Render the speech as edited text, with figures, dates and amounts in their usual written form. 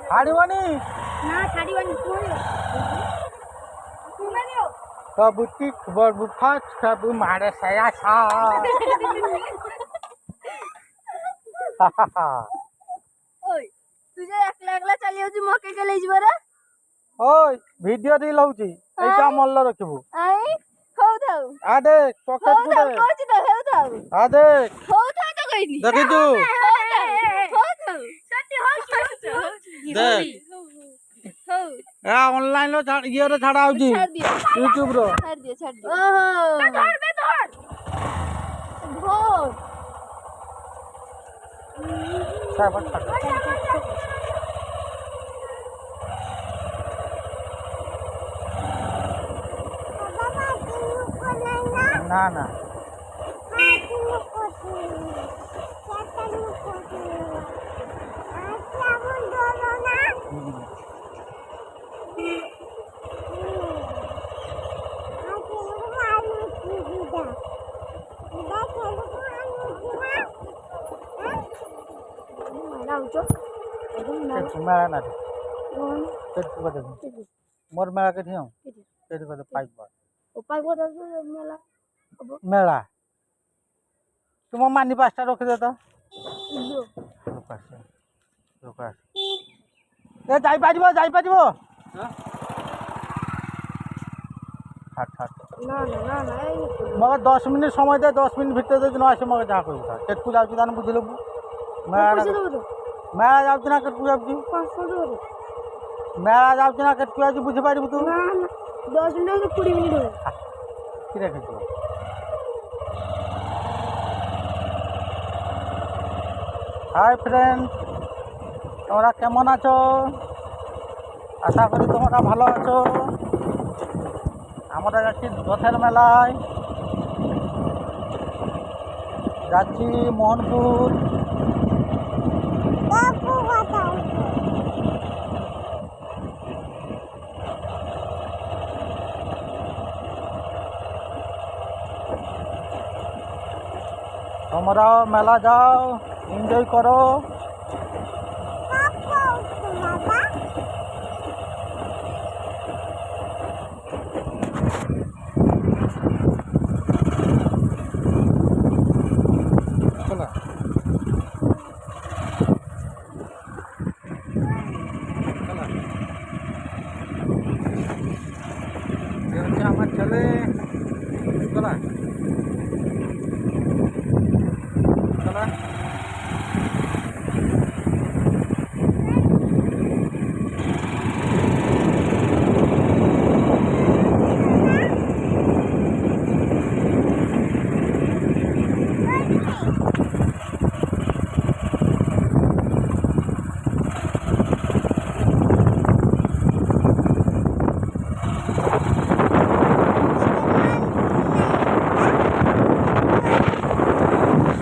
ছাড়িবনি না ছাড়িবানি কবুতি খবর বুফাত কবু মারে সায়া সা ওই তুই যে একলা একলা চালি যাচ্ছি মকে গেলে ଯିବରେ ওই ভিডিও রিল হଉଛି এইটা মল্ল ରଖିବୁ আই ହଉ ଥାଉ ଆ ଦେଖ ପକେଟ ହଉ ଥାଉ ଗୁଡେ କହୁଛି ତ ହଉ ଥାଉ ଆ ଦେଖ ହଉ ଥାଉ ତ କହିନି ଦେଖିଛୁ ହଉ ଥାଉ ସତ୍ୟ ହଉଛି ଦେଖ ହଉ ଏ ଅନଲାଇନ ର ଇଏରେ ଛାଡା ହଉଛି ଛାଡ ଦିଅ ୟୁଟ୍ୟୁବ ର ଛାଡ ଦିଅ ଓହୋ ଧର ବେ ଧର ଧର না না মেলা না মোর মেলা কে ঠিও কেটে কত মেলা তোমার মানি পাঁচটা রখে দে তো যাই পারিব মগে 10 মিনিট সময় দে 10 মিনিট ভিতরে যদি ন আসে মগে যা করবো কেটকু যাচ্ছি তাহলে বুঝে লবু মেলা যাচ্ছি না কেটকু যাচ্ছি মেলা যাচ্ছি না কেটকু যাচ্ছি বুঝে পারিবু তু 10 মিনিট 20 মিনিট হবে কি রেখেছ হাই ফ্রেন্ড তোমরা কেমন আছো আশা করি তোমরা ভালো আছো আমরা যাচ্ছি রথের মেলায় যাচ্ছি মোহনপুর তোমরাও মেলা যাও এনজয় করো আমার ছেলে